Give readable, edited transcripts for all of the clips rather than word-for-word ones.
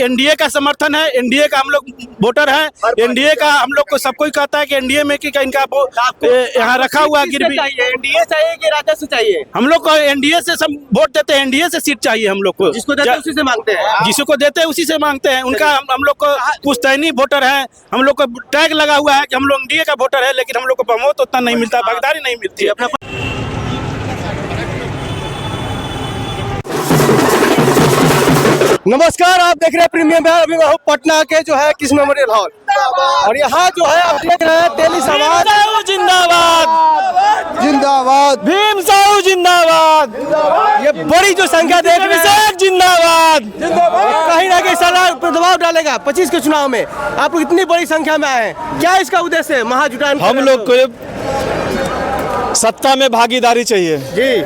NDA का समर्थन है, एनडीए का हम लोग वोटर हैं, एनडीए का हम लोग को सब कोई कहता है कि एनडीए में कि इनका यहाँ रखा हुआ गिरवी। एनडीए चाहिए कि राजस्व चाहिए? हम लोग को एनडीए से सब वोट देते हैं, एनडीए से सीट चाहिए हम लोग को। जिसको देते हैं उसी से मांगते हैं। जिसको देते हैं उसी से मांगते हैं। उनका हम लोग को पुश्तैनी वोटर है, हम लोग को टैग लगा हुआ है कि हम लोग एनडीए का वोटर है, लेकिन हम लोग को प्रमोट उतना नहीं मिलता, भागीदारी नहीं मिलती है। नमस्कार, आप देख रहे हैं प्रीमियम बिहार। अभी मैं हूं पटना के जो है किस मेमोरियल हॉल, और यहाँ जो है आप देख रहे हैं तेली समाज जिंदाबाद, जिंदाबाद, भीम साहू जिंदाबाद, ये बड़ी जो संख्या देख रहे हैं, जिंदाबाद। कहीं ना कहीं सरकार प्रभाव डालेगा 25 के चुनाव में। आप लोग इतनी बड़ी संख्या में आए हैं, क्या इसका उद्देश्य है? महाजुटान हम लोग को सत्ता में भागीदारी चाहिए जी।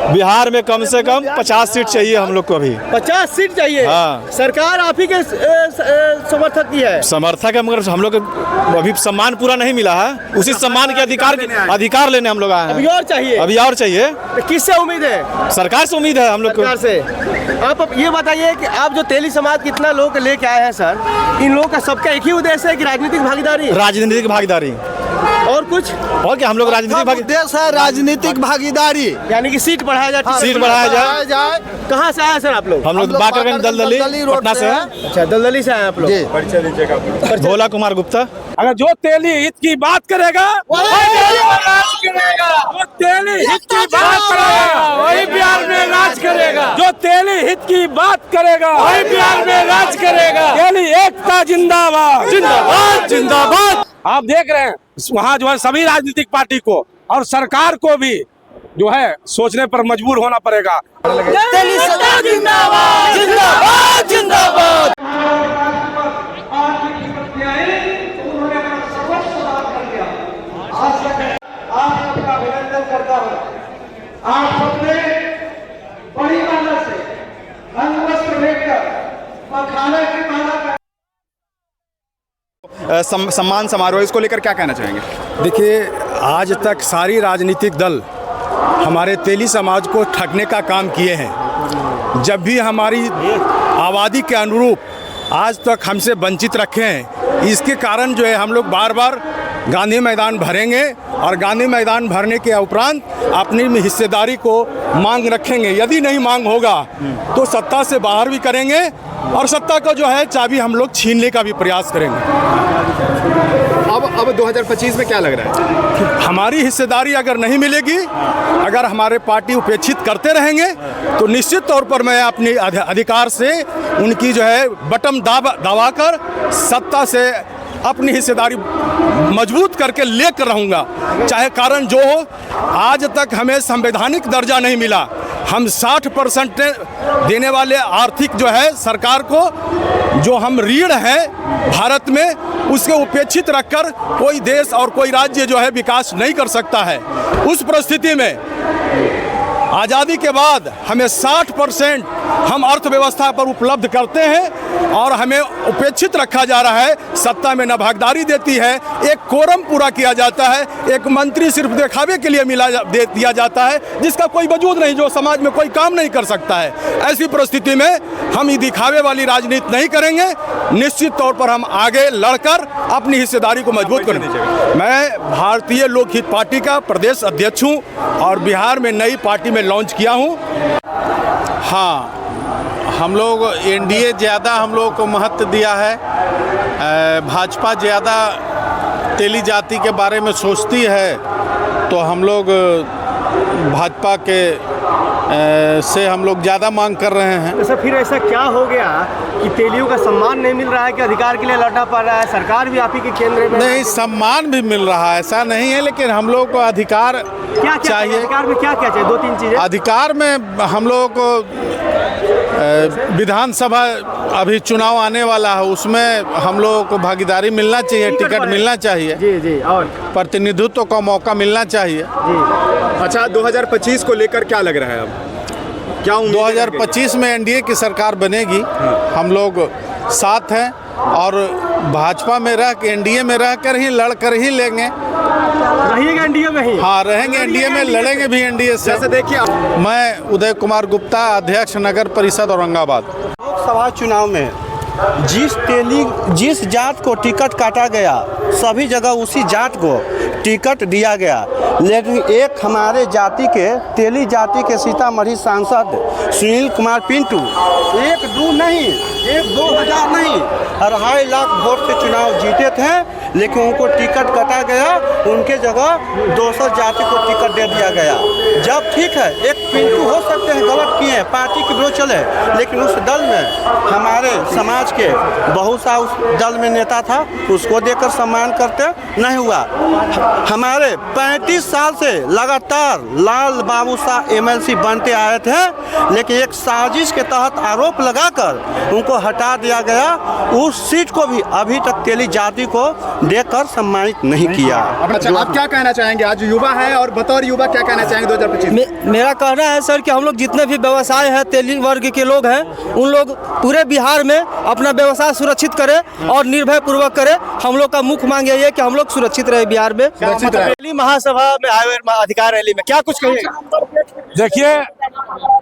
बिहार में कम से कम 50 सीट चाहिए हम लोग को। अभी 50 सीट चाहिए। हाँ। सरकार आप ही के समर्थक की है, समर्थक है, मगर हम लोग को अभी सम्मान पूरा नहीं मिला है। उसी सम्मान के अधिकार लेने हम लोग आए हैं। अभी और चाहिए, अभी और चाहिए। किससे उम्मीद है? सरकार से उम्मीद है हम लोग को। सरकार से। आप ये बताइए कि आप जो तेली समाज कितना लोग लेके आए हैं सर, इन लोगों का सबका एक ही उद्देश्य है कि राजनीतिक भागीदारी? राजनीतिक भागीदारी और कुछ? और क्या हम लोग राजनीतिक उद्देश्य है राजनीतिक भागीदारी, यानी कि सीट बढ़ाया जाए। सीट बढ़ाया जाए। कहाँ से आए सर आप लोग? हम लोग बाकरगंज दलदली पटना से हैं। अच्छा, दलदली से आए आप लोग। भोला कुमार गुप्ता। अगर जो तेली हित की बात करेगा वही तेली हित की बात करेगा वही बिहार में राज करेगा। जो तेली हित की बात करेगा वही बिहार में राज करेगा। तेली एकता जिंदाबाद, जिंदाबाद, जिंदाबाद। आप देख रहे हैं वहाँ जो है सभी राजनीतिक पार्टी को और सरकार को भी जो है सोचने पर मजबूर होना पड़ेगा। तेली समाज जिंदाबाद, जिंदाबाद, जिंदाबाद। आप सबने बड़ी मेहनत से रंग वस्त्र भेंटकर और खाने की माला सम्मान समारोह, इसको लेकर क्या कहना चाहेंगे? देखिए, आज तक सारी राजनीतिक दल हमारे तेली समाज को ठगने का काम किए हैं। जब भी हमारी आबादी के अनुरूप आज तक हमसे वंचित रखे हैं। इसके कारण जो है हम लोग बार बार गांधी मैदान भरेंगे और गांधी मैदान भरने के उपरांत अपनी हिस्सेदारी को मांग रखेंगे। यदि नहीं मांग होगा तो सत्ता से बाहर भी करेंगे और सत्ता को जो है चाबी हम लोग छीनने का भी प्रयास करेंगे। अब 2025 में क्या लग रहा है? हमारी हिस्सेदारी अगर नहीं मिलेगी, अगर हमारे पार्टी उपेक्षित करते रहेंगे तो निश्चित तौर पर मैं अपने अधिकार से उनकी जो है बटन दबाकर सत्ता से अपनी हिस्सेदारी मजबूत करके लेकर रहूँगा, चाहे कारण जो हो। आज तक हमें संवैधानिक दर्जा नहीं मिला। हम 60% देने वाले आर्थिक जो है सरकार को जो हम ऋण है भारत में, उसके उपेक्षित रखकर कोई देश और कोई राज्य जो है विकास नहीं कर सकता है। उस परिस्थिति में आज़ादी के बाद हमें 60% हम अर्थव्यवस्था पर उपलब्ध करते हैं और हमें उपेक्षित रखा जा रहा है। सत्ता में न भागीदारी देती है, एक कोरम पूरा किया जाता है, एक मंत्री सिर्फ दिखावे के लिए दिया जाता है जिसका कोई वजूद नहीं, जो समाज में कोई काम नहीं कर सकता है। ऐसी परिस्थिति में हम ये दिखावे वाली राजनीति नहीं करेंगे। निश्चित तौर पर हम आगे लड़कर अपनी हिस्सेदारी को मजबूत करेंगे। मैं भारतीय लोकहित पार्टी का प्रदेश अध्यक्ष हूँ और बिहार में नई पार्टी में लॉन्च किया हूँ। हाँ, हम लोग एनडीए ज़्यादा हम लोग को महत्व दिया है। भाजपा ज़्यादा तेली जाति के बारे में सोचती है, तो हम लोग भाजपा के से हम लोग ज़्यादा मांग कर रहे हैं। तो फिर ऐसा क्या हो गया कि तेलियों का सम्मान नहीं मिल रहा है कि अधिकार के लिए लड़ना पड़ रहा है? सरकार भी आप ही के केंद्र में नहीं, सम्मान भी मिल रहा है, ऐसा नहीं है, लेकिन हम लोग को अधिकार क्या चाहिए। अधिकार में क्या क्या चाहिए? 2-3 चीज़ें। अधिकार में हम लोग को विधानसभा अभी चुनाव आने वाला है, उसमें हम लोगों को भागीदारी मिलना चाहिए, टिकट मिलना चाहिए, जी जी, और प्रतिनिधित्व का मौका मिलना चाहिए जी। अच्छा, 2025 को लेकर क्या लग रहा है? अब क्या 2025 में एनडीए की सरकार बनेगी। हम लोग साथ हैं और भाजपा में रह के एनडीए में रह कर ही लड़ कर ही लेंगे। रहिएगा एनडीए में ही? हाँ, रहेंगे एनडीए में, लड़ेंगे भी एनडीए से। जैसे देखिए, मैं उदय कुमार गुप्ता, अध्यक्ष नगर परिषद औरंगाबाद। लोकसभा चुनाव में जिस जात को टिकट काटा गया सभी जगह उसी जात को टिकट दिया गया, लेकिन एक हमारे जाति के तेली जाति के सीतामढ़ी सांसद सुनील कुमार पिंटू 1-2 नहीं 1-2 नहीं 2.5 लाख वोट से चुनाव जीते थे, लेकिन उनको टिकट काटा गया, उनके जगह दूसर जाति को टिकट दे दिया गया। जब ठीक है एक पिंटू हो सकते हैं गलत किए हैं, पार्टी के विरोध चले, लेकिन उस दल में हमारे समाज के बहुत सा उस दल में नेता था, उसको देकर सम्मान करते नहीं हुआ। हमारे 35 साल से लगातार लाल बाबू शाह MLC बनते आए थे, लेकिन एक साजिश के तहत आरोप लगाकर उनको हटा दिया गया। उस सीट को भी अभी तक तेली जाति को देकर सम्मानित नहीं किया। आप क्या कहना चाहेंगे, आज युवा है और बतौर युवा क्या कहना चाहेंगे 2025 में? मेरा कहना है सर कि हम लोग जितने भी व्यवसाय हैं तेली वर्ग के लोग हैं, उन लोग पूरे बिहार में अपना व्यवसाय सुरक्षित करें और निर्भय पूर्वक करें। हम लोग का मुख्य मांग यही है कि हम लोग सुरक्षित रहे बिहार में। तेली महासभा में आए अधिकार रैली में क्या कुछ कहिएगा? देखिए,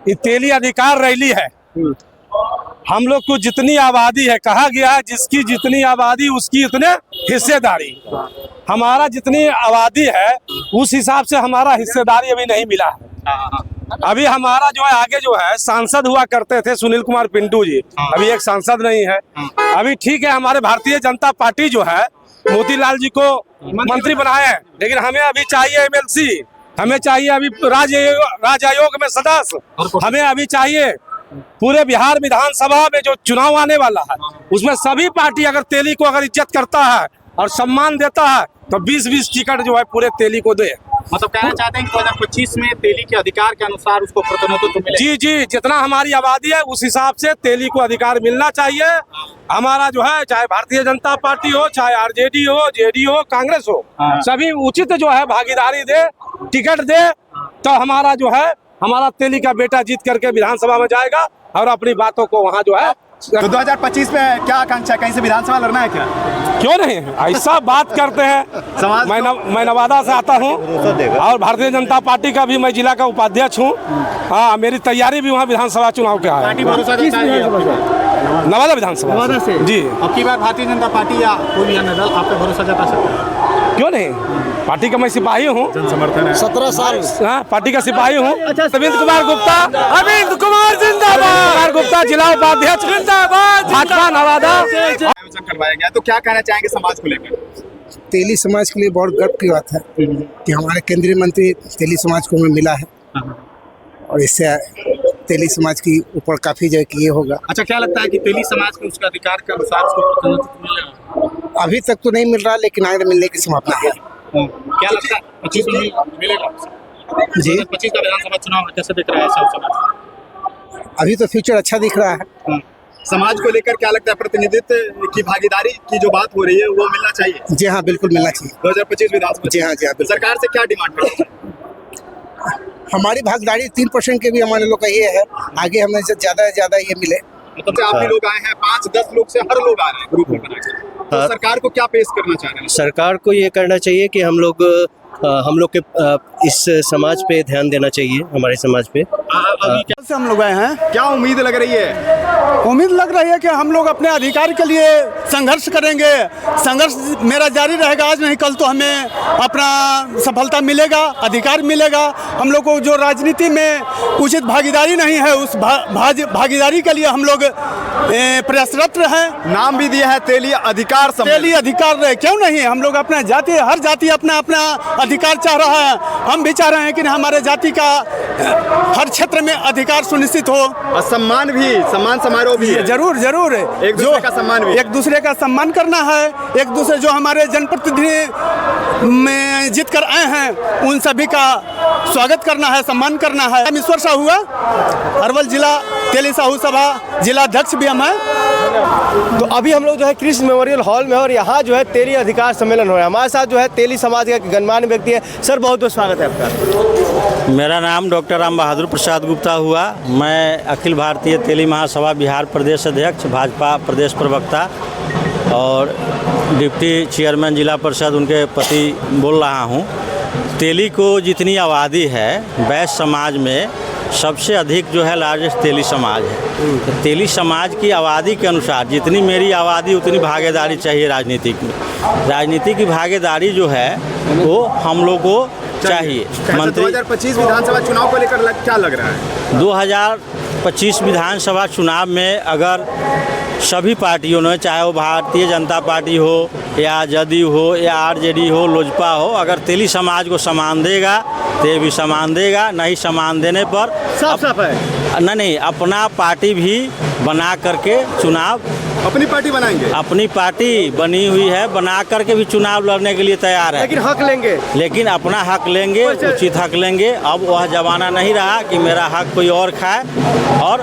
ये तेली अधिकार रैली है। हम लोग को जितनी आबादी है, कहा गया है जिसकी जितनी आबादी उसकी उतने हिस्सेदारी। हमारा जितनी आबादी है उस हिसाब से हमारा हिस्सेदारी अभी नहीं मिला है। अभी हमारा जो है आगे जो है सांसद हुआ करते थे सुनील कुमार पिंटू जी, अभी एक सांसद नहीं है। अभी ठीक है, हमारे भारतीय जनता पार्टी जो है मोतीलाल जी को मंत्री बनाए हैं, लेकिन हमें अभी चाहिए MLC, हमें चाहिए अभी राज्य आयोग में सदस्य, हमें अभी चाहिए पूरे बिहार विधानसभा में जो चुनाव आने वाला है उसमें सभी पार्टी अगर तेली को अगर इज्जत करता है और सम्मान देता है तो 20-20 टिकट जो है पूरे तेली को दे। मतलब कहना चाहते हैं कि 2025 में तेली के अधिकार के अनुसार उसको प्रतिनिधित्व मिले। जी, जितना हमारी आबादी है उस हिसाब से तेली को अधिकार मिलना चाहिए। हमारा जो है चाहे भारतीय जनता पार्टी हो, चाहे RJD हो, JD हो, कांग्रेस हो, सभी उचित जो है भागीदारी दे, टिकट दे, तो हमारा जो है हमारा तेली का बेटा जीत करके विधानसभा में जाएगा और अपनी बातों को वहाँ जो है। तो 2025 में क्या आकांक्षा, कहीं से विधानसभा लड़ना है क्या? क्यों नहीं, ऐसा बात करते हैं। मैं नवादा से आता हूँ और भारतीय जनता पार्टी का भी मैं जिला का उपाध्यक्ष हूँ। हाँ, मेरी तैयारी भी वहाँ विधानसभा चुनाव के है। नवादा विधानसभा जी। अब की बार भारतीय जनता पार्टी या कोई अन्य दल आप पे भरोसा जता सकते हैं? क्यों नहीं, पार्टी का मैं सिपाही हूँ, 17 साल पार्टी का सिपाही हूँ। अरविंद कुमार गुप्ता, अरविंद कुमार जिंदाबाद, कुमार गुप्ता जिला उपाध्यक्ष जिंदाबाद, भाजपा नवादा। आयोजन करवाया गया, तो क्या कहना चाहेंगे समाज को लेकर? तेली समाज के लिए बहुत गर्व की बात है कि हमारे केंद्रीय मंत्री तेली समाज को हमें मिला है और इससे तेली समाज की ऊपर काफी जो ये होगा। अच्छा, क्या लगता है कि तेली समाज को उसके अधिकार के अनुसार उसको प्रतिनिधित्व मिलेगा? अभी तक तो नहीं मिल रहा, लेकिन आगे मिलने की संभावना है। क्या लगता है 25 में मिलेगा जी? 25 का विधानसभा चुनाव कैसे दिख रहा है सब समाज? अभी तो फ्यूचर अच्छा दिख रहा है। समाज को लेकर क्या लगता है, प्रतिनिधित्व की भागीदारी की जो बात हो रही है वो मिलना चाहिए? जी हाँ, बिल्कुल मिलना चाहिए 2025 विधानसभा। जी हाँ, बिल्कुल। सरकार से क्या डिमांड करते हैं? हमारी भागीदारी 3% के भी हमारे लोग का ये है, आगे हमें से ज्यादा ये मिले। मतलब से आप भी लोग आए हैं, 5-10 लोग से हर लोग आ रहे हैं ग्रुप में बनाकर, तो सरकार को क्या पेश करना चाह रहे हैं? सरकार को ये करना चाहिए कि हम लोग के इस समाज पे ध्यान देना चाहिए, हमारे समाज पे। अभी क्या से हम लोग आए हैं, क्या उम्मीद लग रही है? उम्मीद लग रही है कि हम लोग अपने अधिकार के लिए संघर्ष करेंगे। संघर्ष मेरा जारी रहेगा, आज नहीं कल तो हमें अपना सफलता मिलेगा, अधिकार मिलेगा। हम लोग को जो राजनीति में उचित भागीदारी नहीं है, उस भागीदारी के लिए हम लोग प्रयासरत हैं। नाम भी दिया है तेली अधिकार सम्मेलन। तेली अधिकार रहे, क्यों नहीं? हम लोग अपना जाति, हर जाति अपना अपना अधिकार चाह रहा है। हम भी चाह रहे हैं कि हमारे जाति का हर क्षेत्र में अधिकार सुनिश्चित हो और सम्मान समारोह भी है। जरूर एक दूसरे का सम्मान भी, एक दूसरे का सम्मान करना है। एक दूसरे जो हमारे जनप्रतिनिधि में जीत कर आए हैं उन सभी का स्वागत करना है, सम्मान करना है। हम ईश्वर साहू हुआ, अरवल जिला तेली साहू सभा जिला अध्यक्ष भी हम हैं। तो अभी हम लोग जो है कृष्ण मेमोरियल हॉल में, और यहाँ जो है तेली अधिकार सम्मेलन हो रहा है। हमारे साथ जो है तेली समाज का गणमान्य व्यक्ति है। सर, बहुत बहुत स्वागत है आपका। मेरा नाम डॉक्टर राम बहादुर प्रसाद गुप्ता हुआ। मैं अखिल भारतीय तेली महासभा बिहार प्रदेश अध्यक्ष, भाजपा प्रदेश प्रवक्ता और डिप्टी चेयरमैन जिला परिषद उनके पति बोल रहा हूँ। तेली को जितनी आबादी है वैश्य समाज में सबसे अधिक जो है लार्जेस्ट तेली समाज है। तो तेली समाज की आबादी के अनुसार जितनी मेरी आबादी उतनी भागीदारी चाहिए राजनीतिक में। राजनीति की भागीदारी जो है वो हम लोग को चाहिए। मंत्री 2025 विधानसभा चुनाव को लेकर क्या लग रहा है? 2025 विधानसभा चुनाव में अगर सभी पार्टियों ने, चाहे वो भारतीय जनता पार्टी हो या जदयू हो या आरजेडी हो, लोजपा हो, अगर तेली समाज को सम्मान देगा तो ये भी सम्मान देगा। नहीं सम्मान देने पर साफ है नहीं अपना पार्टी भी बना करके चुनाव, अपनी पार्टी बनाएंगे। अपनी पार्टी बनी हुई है, बना करके भी चुनाव लड़ने के लिए तैयार है। लेकिन हक लेंगे, लेकिन अपना हक लेंगे, उचित हक लेंगे। अब वह जमाना नहीं रहा कि मेरा हक कोई और खाए। और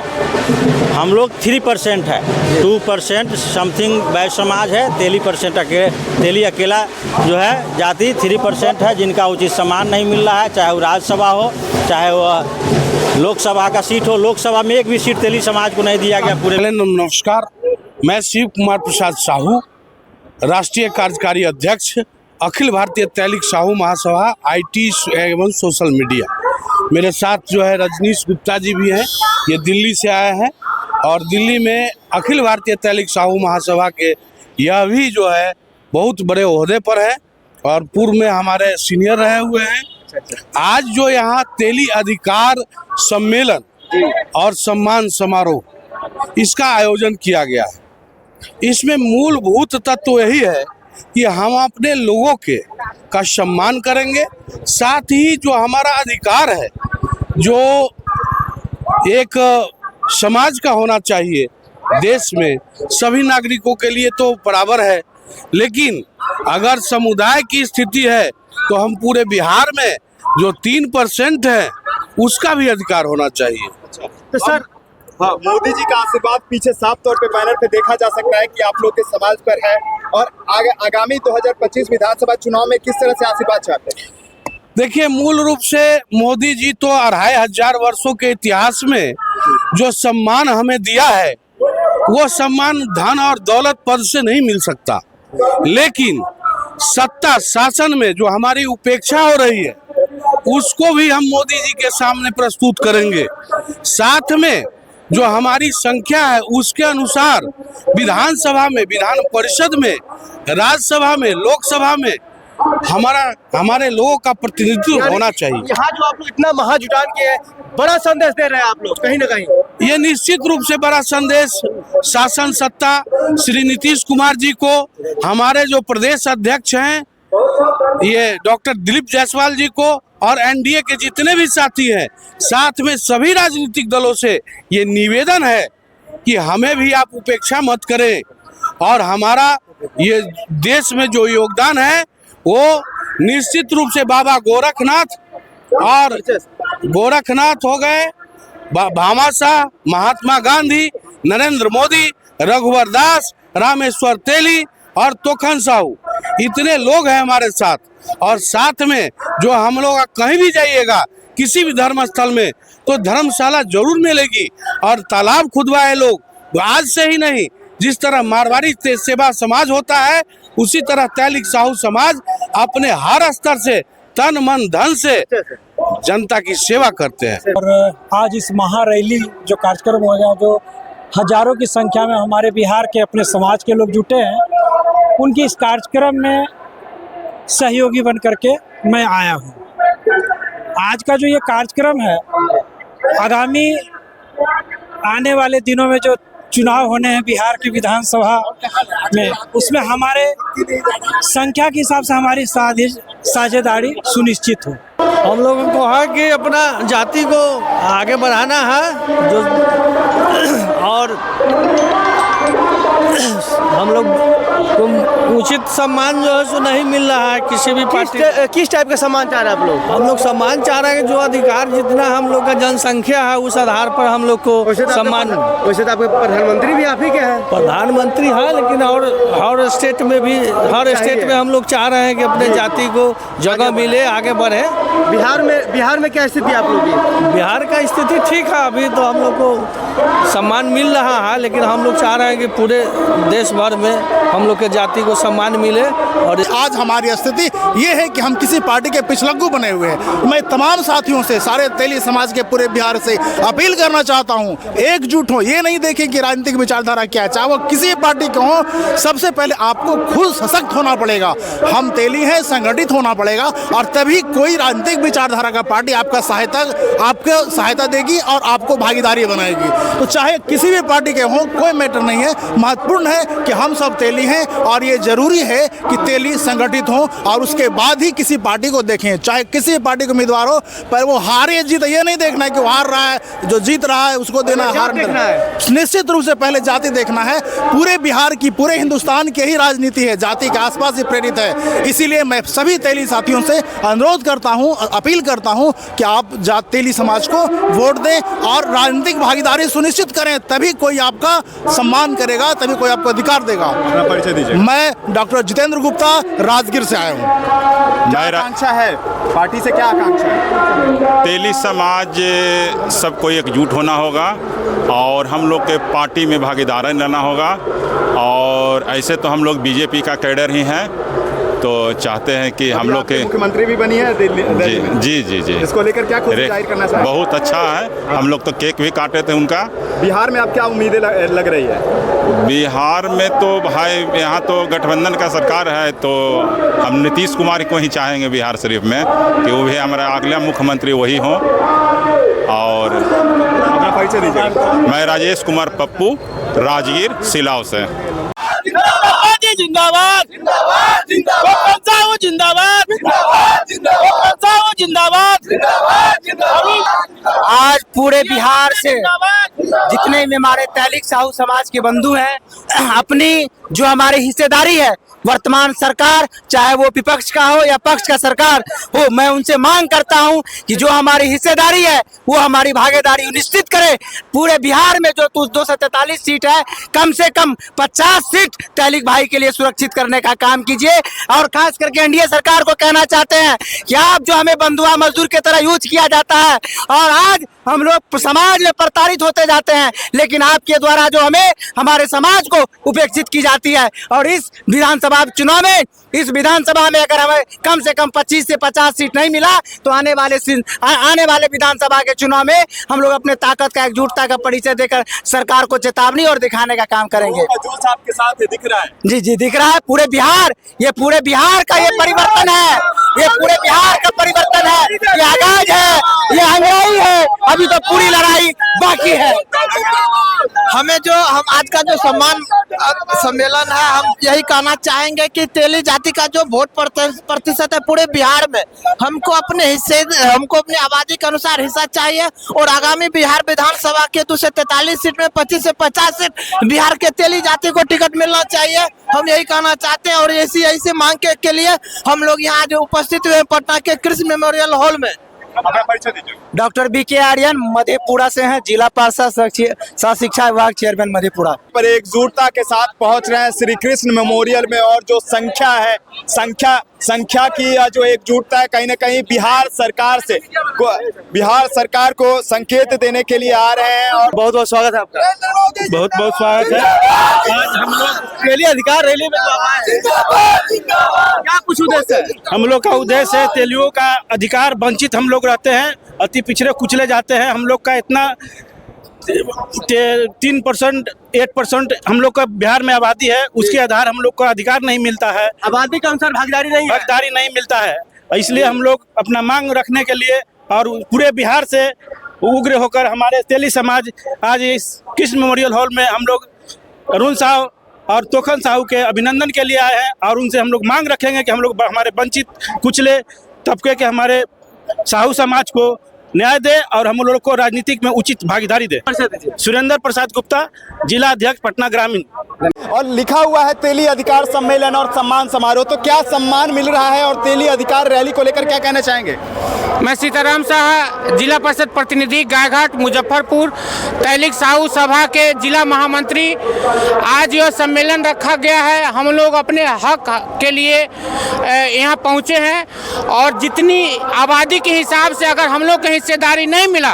हम लोग 3% है, 2% समथिंग वैश्य समाज है, तेली अकेला जो है जाति 3% है जिनका उचित सम्मान नहीं मिल रहा है। चाहे वो राज्यसभा हो, चाहे वो लोकसभा का सीट हो। लोकसभा में एक भी सीट तेली समाज को नहीं दिया गया पूरे। नमस्कार, मैं शिव कुमार प्रसाद साहू, राष्ट्रीय कार्यकारी अध्यक्ष, अखिल भारतीय तैलिक साहू महासभा IT एवं सोशल मीडिया। मेरे साथ जो है रजनीश गुप्ता जी भी हैं, ये दिल्ली से आए हैं और दिल्ली में अखिल भारतीय तैलिक साहू महासभा के यह भी जो है बहुत बड़े ओहदे पर है और पूर्व में हमारे सीनियर रहे हुए हैं। आज जो यहाँ तेली अधिकार सम्मेलन और सम्मान समारोह इसका आयोजन किया गया है, इसमें मूलभूत तत्व यही है कि हम अपने लोगों का सम्मान करेंगे, साथ ही जो हमारा अधिकार है जो एक समाज का होना चाहिए देश में सभी नागरिकों के लिए तो बराबर है, लेकिन अगर समुदाय की स्थिति है तो हम पूरे बिहार में जो 3% है उसका भी अधिकार होना चाहिए। तो सर, हाँ, मोदी जी का आशीर्वाद पीछे साफ तौर पे बैनर पे देखा जा सकता है कि आप लोग के समाज पर है और आगामी 2025 विधानसभा चुनाव में किस तरह से आशीर्वाद चाहते हैं? देखिए, मूल रूप से मोदी जी तो 2500 वर्षों के इतिहास में जो सम्मान हमें दिया है वो सम्मान धन और दौलत पद से नहीं मिल सकता, लेकिन सत्ता शासन में जो हमारी उपेक्षा हो रही है उसको भी हम मोदी जी के सामने प्रस्तुत करेंगे। साथ में जो हमारी संख्या है उसके अनुसार विधानसभा में, विधान परिषद में, राज्यसभा में, लोकसभा में हमारे लोगों का प्रतिनिधित्व होना चाहिए। यहाँ जो आप लोग इतना महाजुटान के बड़ा संदेश दे रहे हैं आप लोग कहीं ना कहीं, ये निश्चित रूप से बड़ा संदेश शासन सत्ता श्री नीतीश कुमार जी को, हमारे जो प्रदेश अध्यक्ष हैं ये डॉक्टर दिलीप जायसवाल जी को और एनडीए के जितने भी साथी हैं, साथ में सभी राजनीतिक दलों से ये निवेदन है कि हमें भी आप उपेक्षा मत करें और हमारा ये देश में जो योगदान है वो निश्चित रूप से बाबा गोरखनाथ हो गए, भामाशाह, महात्मा गांधी, नरेंद्र मोदी, रघुवर दास, रामेश्वर तेली और तोखन साहू, इतने लोग हैं हमारे साथ। और साथ में जो हम लोग कहीं भी जाइएगा किसी भी धर्म स्थल में तो धर्मशाला जरूर मिलेगी और तालाब खुदवाए लोग आज से ही नहीं, जिस तरह मारवाड़ी सेवा समाज होता है उसी तरह तैलिक साहू समाज अपने हर स्तर से तन मन धन से जनता की सेवा करते हैं। और आज इस महारैली जो कार्यक्रम हो गया, जो हजारों की संख्या में हमारे बिहार के अपने समाज के लोग जुटे हैं, उनकी इस कार्यक्रम में सहयोगी बन करके मैं आया हूँ। आज का जो ये कार्यक्रम है, आगामी आने वाले दिनों में जो चुनाव होने हैं बिहार की विधानसभा में, उसमें हमारे संख्या के हिसाब से हमारी साझेदारी सुनिश्चित हो। हम लोगों को है कि अपना जाति को आगे बढ़ाना है, जो और हम लोग को उचित सम्मान जो है सो नहीं मिल रहा है किसी भी पार्टी। किस टाइप का सम्मान चाह रहे हैं आप लोग? हम लोग सम्मान चाह रहे हैं कि जो अधिकार जितना हम लोग का जनसंख्या है उस आधार पर हम लोग को सम्मान। वैसे तो आपके प्रधानमंत्री भी आप ही के हैं। प्रधानमंत्री है, लेकिन और स्टेट में भी, हर स्टेट में हम लोग चाह रहे हैं कि अपने जाति को जगह मिले, आगे बढ़े। बिहार में क्या स्थिति आप लोग की? बिहार का स्थिति ठीक है, अभी तो हम लोग को सम्मान मिल रहा है, लेकिन हम लोग चाह रहे हैं कि पूरे देश भर में हम लोग के जाति को सम्मान सम्मान मिले। और आज हमारी स्थिति ये है कि हम किसी पार्टी के पिछलग्गू बने हुए हैं। मैं तमाम साथियों से, सारे तेली समाज के पूरे बिहार से अपील करना चाहता हूँ, एकजुट हो, ये नहीं देखें कि राजनीतिक विचारधारा क्या है, चाहे वो किसी पार्टी के हो। सबसे पहले आपको खुद सशक्त होना पड़ेगा। हम तेली हैं, संगठित होना पड़ेगा, और तभी कोई राजनीतिक विचारधारा का पार्टी आपको सहायता देगी और आपको भागीदारी बनाएगी। तो चाहे किसी भी पार्टी के हों, कोई मैटर नहीं है, महत्वपूर्ण है कि हम सब तेली हैं, और ये जरूरी है कि तेली संगठित हों और उसके बाद ही किसी पार्टी को देखें। चाहे किसी पार्टी के उम्मीदवार हो, पर वो हारे जीत ये नहीं देखना है कि वो हार रहा है, जो जीत रहा है उसको देना हार है। निश्चित रूप से पहले जाति देखना है। पूरे बिहार की, पूरे हिंदुस्तान की ही राजनीति है, जाति के आसपास ही प्रेरित है। इसीलिए मैं सभी तेली साथियों से अनुरोध करता हूं, अपील करता हूं कि आप तेली समाज को वोट दें और राजनीतिक भागीदारी सुनिश्चित करें, तभी कोई आपका सम्मान करेगा, तभी कोई आपको अधिकार देगा। अपना परिचय दीजिए। मैं डॉक्टर जितेंद्र गुप्ता, राजगीर से आया हूँ। क्या आकांक्षा है पार्टी से, क्या आकांक्षा है? तेली समाज सबको एकजुट होना होगा और हम लोग के पार्टी में भागीदारी लेना होगा। और ऐसे तो हम लोग बीजेपी का कैडर ही हैं, तो चाहते हैं कि हम लोग के मुख्यमंत्री भी बनी है दिल्ली में। जी। इसको लेकर क्या खुशी जाहिर करना चाहिए? बहुत अच्छा है, हम लोग तो केक भी काटे थे उनका। बिहार में आप क्या उम्मीदें लग रही है? बिहार में तो भाई यहाँ तो गठबंधन का सरकार है, तो हम नीतीश कुमार को ही चाहेंगे बिहार शरीफ में कि वो भी हमारा अगला मुख्यमंत्री वही हों। और अपना परिचय दीजिए। मैं राजेश कुमार पप्पू, राजगीर सिलाव से। जिंदाबाद जिंदाबाद जिंदाबाद जिंदाबाद जिंदाबाद। आज पूरे बिहार से जितने भी हमारे तैलिक साहू समाज के बंधु हैं, अपनी जो हमारी हिस्सेदारी है वर्तमान सरकार, चाहे वो विपक्ष का हो या पक्ष का सरकार हो, मैं उनसे मांग करता हूं कि जो हमारी हिस्सेदारी है वो हमारी भागीदारी निश्चित करे। पूरे बिहार में जो 243 सीट है, कम से कम 50 सीट तैलिक भाई के लिए सुरक्षित करने का काम कीजिए। और खास करके एनडीए सरकार को कहना चाहते हैं कि आप जो हमें बंधुआ मजदूर की तरह यूज किया जाता है और आज हम लोग समाज में प्रताड़ित होते जाते हैं, लेकिन आपके द्वारा जो हमें हमारे समाज को उपेक्षित की जाती है। और इस विधानसभा चुनाव में, इस विधानसभा में अगर हमें कम से कम 25 से 50 सीट नहीं मिला तो आने वाले विधानसभा के चुनाव में हम लोग अपने ताकत का, एकजुटता का परिचय देकर सरकार को चेतावनी और दिखाने का काम करेंगे। जोश आपके साथ दिख रहा है। जी दिख रहा है। पूरे बिहार, ये पूरे बिहार का ये परिवर्तन है, ये पूरे बिहार का परिवर्तन है, ये आगाज है, ये हंगाई है, अभी तो पूरी लड़ाई बाकी है। हमें जो हम आज का जो सम्मेलन है, हम यही कहना चाहेंगे कि तेली जाति का जो वोट प्रतिशत है पूरे बिहार में, हमको अपने आबादी के अनुसार हिस्सा चाहिए। और आगामी बिहार विधानसभा के 243 सीट में 25 से 50 सीट बिहार के तेली जाति को टिकट मिलना चाहिए। हम यही कहना चाहते हैं और ऐसी मांग के लिए हम लोग यहाँ जो उपस्थित हुए पटना के कृषि मेमोरियल हॉल में। डॉक्टर बीके आर्यन मधेपुरा से हैं, जिला पार्षद सह शिक्षा विभाग चेयरमैन मधेपुरा। पर एकजुटता के साथ पहुंच रहे हैं श्री कृष्ण मेमोरियल में, और जो संख्या है, संख्या की जो एकजुटता है, कहीं ना कहीं बिहार सरकार को संकेत देने के लिए आ रहे हैं। और बहुत बहुत स्वागत है आपका। बहुत बहुत स्वागत है। आज हम लोग तेली अधिकार रैली में क्या कुछ उद्देश्य है? हम लोग का उद्देश्य है तेलियों का अधिकार, वंचित हम लोग रहते हैं, अति पिछड़े कुचले जाते हैं। हम लोग का इतना 3%, 8% हम लोग का बिहार में आबादी है, उसके आधार हम लोग को अधिकार नहीं मिलता है, आबादी के अनुसार भागीदारी नहीं मिलता है। इसलिए हम लोग अपना मांग रखने के लिए और पूरे बिहार से उग्र होकर हमारे तेली समाज आज इस कृष्ण मेमोरियल हॉल में हम लोग अरुण साहू और तोखन साहू के अभिनंदन के लिए आए हैं। और उनसे हम लोग मांग रखेंगे कि हम लोग हमारे वंचित कुचले तबके के हमारे साहू समाज को न्याय दे और हम लोग को राजनीतिक में उचित भागीदारी दे। सुरेंद्र प्रसाद गुप्ता, जिला अध्यक्ष पटना ग्रामीण। और लिखा हुआ है तेली अधिकार सम्मेलन और सम्मान समारोह, तो क्या सम्मान मिल रहा है और तेली अधिकार रैली को लेकर क्या कहना चाहेंगे? मैं सीताराम शाह, जिला परिषद प्रतिनिधि गायघाट मुजफ्फरपुर, तैलिक साहू सभा के जिला महामंत्री। आज यह सम्मेलन रखा गया है, हम लोग अपने हक के लिए यहाँ पहुँचे हैं और जितनी आबादी के हिसाब से अगर हम लोग की हिस्सेदारी नहीं मिला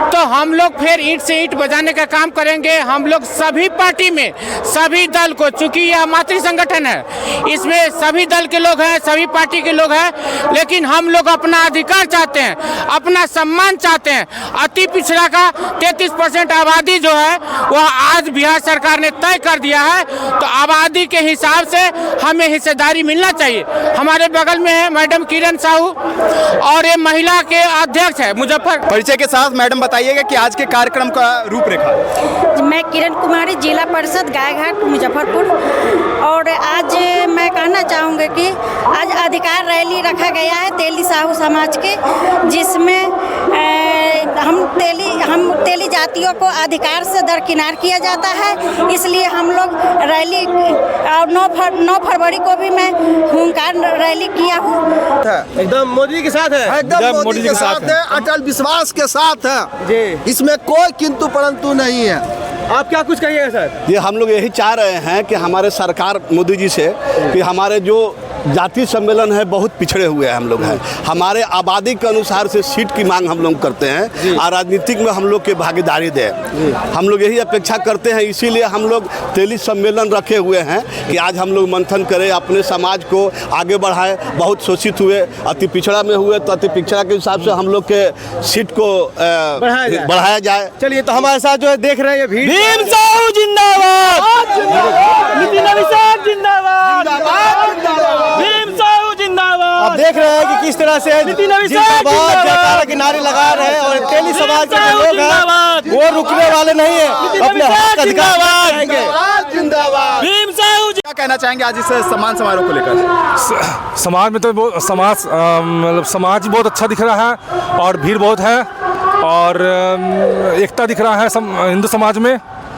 तो हम लोग फिर ईंट से ईंट बजाने का काम करेंगे। हम लोग सभी पार्टी में, सभी सभी दल को, चूंकि यह मातृ संगठन है, इसमें सभी दल के लोग हैं, सभी पार्टी के लोग हैं, लेकिन हम लोग अपना अधिकार चाहते हैं, अपना सम्मान चाहते हैं। अति पिछड़ा का 33% आबादी जो है वह आज बिहार सरकार ने तय कर दिया है, तो आबादी के हिसाब से हमें हिस्सेदारी मिलना चाहिए। हमारे बगल में है मैडम किरण साहू और ये महिला के अध्यक्ष है मुजफ्फर। परिचय के साथ मैडम बताइएगा कि आज के कार्यक्रम का रूपरेखा। मैं किरण कुमारी, जिला परिषद गायघाट मुजफ्फरपुर। और आज मैं कहना चाहूँगी कि आज अधिकार रैली रखा गया है तेली साहू समाज के, जिसमें हम तेली जातियों को अधिकार से दरकिनार किया जाता है। इसलिए हम लोग रैली और 9 फरवरी को भी मैं हुंकार रैली किया हूँ। एकदम मोदी के साथ है, एकदम मोदी के साथ है, अटल विश्वास के साथ है जी। इसमें कोई किंतु परंतु नहीं है। आप क्या कुछ कहिएगा सर? ये हम लोग यही चाह रहे हैं कि हमारे सरकार मोदी जी से कि हमारे जो जाति सम्मेलन है बहुत पिछड़े हुए हैं हम लोग हैं, हमारे आबादी के अनुसार से सीट की मांग हम लोग करते हैं और राजनीतिक में हम लोग की भागीदारी दें। हम लोग यही अपेक्षा करते हैं, इसीलिए हम लोग तेली सम्मेलन रखे हुए हैं कि आज हम लोग मंथन करें, अपने समाज को आगे बढ़ाएं। बहुत शोषित हुए, अति पिछड़ा में हुए, तो अति पिछड़ा के हिसाब से हम लोग के सीट को बढ़ाया जाए। चलिए, तो हमारे साथ जो है देख रहे हैं भीड़। भीम साहू जिंदाबाद, नितिन अभिषेक जिंदाबाद, भीम साहू जिंदाबाद। आप देख रहे हैं कि किस तरह से जयकारा के नारे लगा रहे हैं और तेली समाज के जो लोग हैं वो रुकने वाले नहीं है, अपने हक अधिकार पाएंगे। भीम साहू क्या कहना चाहेंगे आज इस सम्मान समारोह को लेकर? समाज में तो मतलब समाज बहुत अच्छा दिख रहा है और भीड़ बहुत है और एकता दिख रहा है हिंदू समाज में।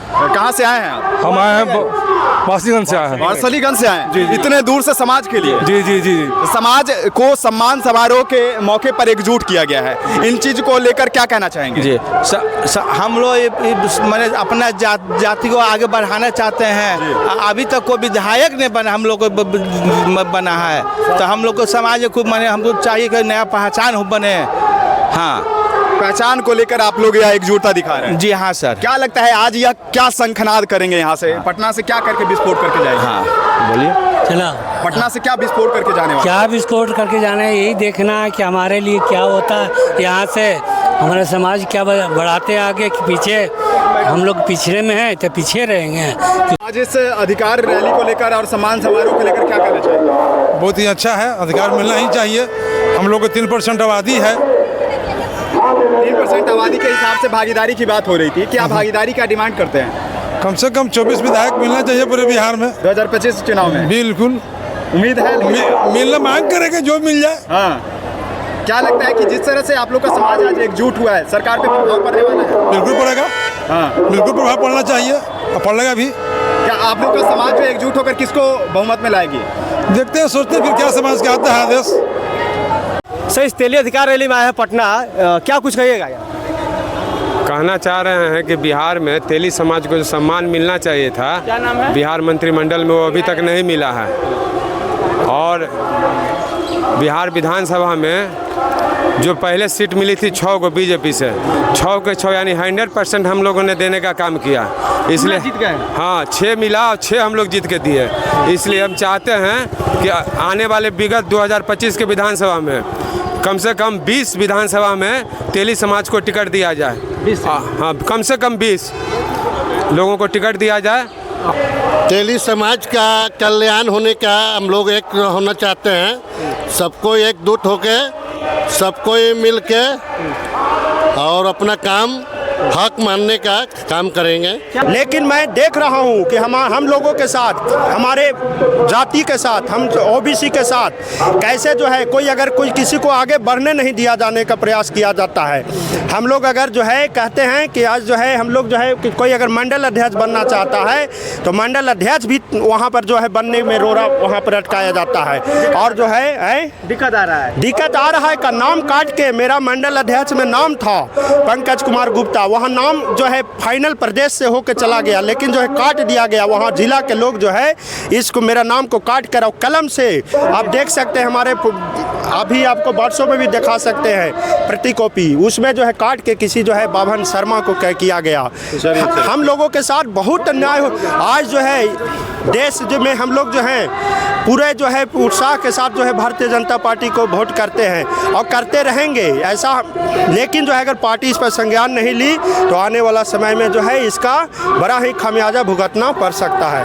कहाँ से आए हैं आप? हम आए हैं वासीगंज से आए हैं। वारसलीगंज से आए हैं? जी। इतने दूर से समाज के लिए? जी जी जी। समाज को सम्मान समारोह के मौके पर एकजुट किया गया है, इन चीज को लेकर क्या कहना चाहेंगे? जी हम लोग मैंने अपना जाति को आगे बढ़ाना चाहते हैं। अभी तक कोई विधायक नहीं बना, हम लोग को बना है, तो हम लोग को समाज में खूब मैंने हमको चाहिए कि नया पहचान हो बने। हाँ, पहचान को लेकर आप लोग यहाँ एकजुटता दिखा रहे हैं? जी हाँ सर। क्या लगता है आज यह क्या शंखनाद करेंगे यहाँ से? पटना से क्या करके विस्फोट करके जाएंगे? हाँ बोलिए। चला पटना से क्या विस्फोट करके जाने वाले? क्या विस्फोट करके जाना है, यही देखना है कि हमारे लिए क्या होता है यहाँ से, हमारा समाज क्या बढ़ाते आगे कि पीछे। हम लोग पिछड़े में हैं तो पीछे रहेंगे। आज इस अधिकार रैली को लेकर और सम्मान समारोह को लेकर क्या कहना चाहिए? बहुत ही अच्छा है, अधिकार मिलना ही चाहिए। हम लोग को 3% आबादी है। 3% आबादी के हिसाब से भागीदारी की बात हो रही थी, क्या भागीदारी का डिमांड करते हैं? कम से कम 24 विधायक मिलना चाहिए पूरे बिहार में 2025 चुनाव में। बिल्कुल उम्मीद है मिलना, मांग करेंगे जो मिल जाए। हाँ, क्या लगता है कि जिस तरह से आप लोग का समाज आज एकजुट हुआ है, सरकार पे प्रभाव पड़ने वाला है? बिल्कुल पड़ेगा। हाँ, बिल्कुल प्रभाव पड़ना चाहिए और पड़ेगा भी। क्या आप लोग का समाज जो एकजुट होकर किसको बहुमत में लाएगी? देखते हैं, सोचते हैं फिर क्या समाज के आता है आदेश। सर, इस तेली अधिकार रैली में आए हैं पटना, क्या कुछ कहिएगा? कहना चाह रहे हैं कि बिहार में तेली समाज को जो सम्मान मिलना चाहिए था, क्या नाम है? बिहार मंत्रिमंडल में वो अभी तक नहीं मिला है। और बिहार विधानसभा में जो पहले सीट मिली थी 6 को बीजेपी से, 6 के 6 यानी 100% हम लोगों ने देने का काम किया। इसलिए जीत गए। हाँ, 6 मिला और 6 हम लोग जीत के दिए। इसलिए हम चाहते हैं कि आने वाले विगत 2025 के विधानसभा में कम से कम 20 विधानसभा में तेली समाज को टिकट दिया जाए। हाँ, कम से कम 20 लोगों को टिकट दिया जाए। तेली समाज का कल्याण होने का हम लोग एक होना चाहते हैं, सबको एकजुट होके, सबको मिल के और अपना काम हक मानने का काम करेंगे। लेकिन मैं देख रहा हूं कि हम लोगों के साथ, हमारे जाति के साथ, हम ओबीसी के साथ कैसे जो है कोई किसी को आगे बढ़ने नहीं दिया जाने का प्रयास किया जाता है। हम लोग अगर जो है कहते हैं कि आज जो है हम लोग जो है कि कोई अगर मंडल अध्यक्ष बनना चाहता है तो मंडल अध्यक्ष भी वहाँ पर जो है बनने में रोड़ा वहाँ पर अटकाया जाता है। और जो है दिक्कत आ रहा है का नाम काट के, मेरा मंडल अध्यक्ष में नाम था पंकज कुमार गुप्ता, वहाँ नाम जो है फाइनल प्रदेश से होकर चला गया, लेकिन जो है काट दिया गया। वहाँ जिला के लोग जो है इसको मेरा नाम को काट कर और कलम से आप देख सकते हैं, हमारे अभी आपको व्हाट्सएप में भी दिखा सकते हैं प्रति कॉपी, उसमें जो है काट के किसी जो है बाभन शर्मा को किया गया। हम लोगों के साथ बहुत अन्याय हो। आज जो है देश जो में हम लोग जो हैं पूरे जो है उत्साह के साथ जो है भारतीय जनता पार्टी को वोट करते हैं और करते रहेंगे ऐसा, लेकिन जो है अगर पार्टी इस पर संज्ञान नहीं ली तो आने वाला समय में जो है इसका बड़ा ही खामियाजा भुगतना पड़ सकता है।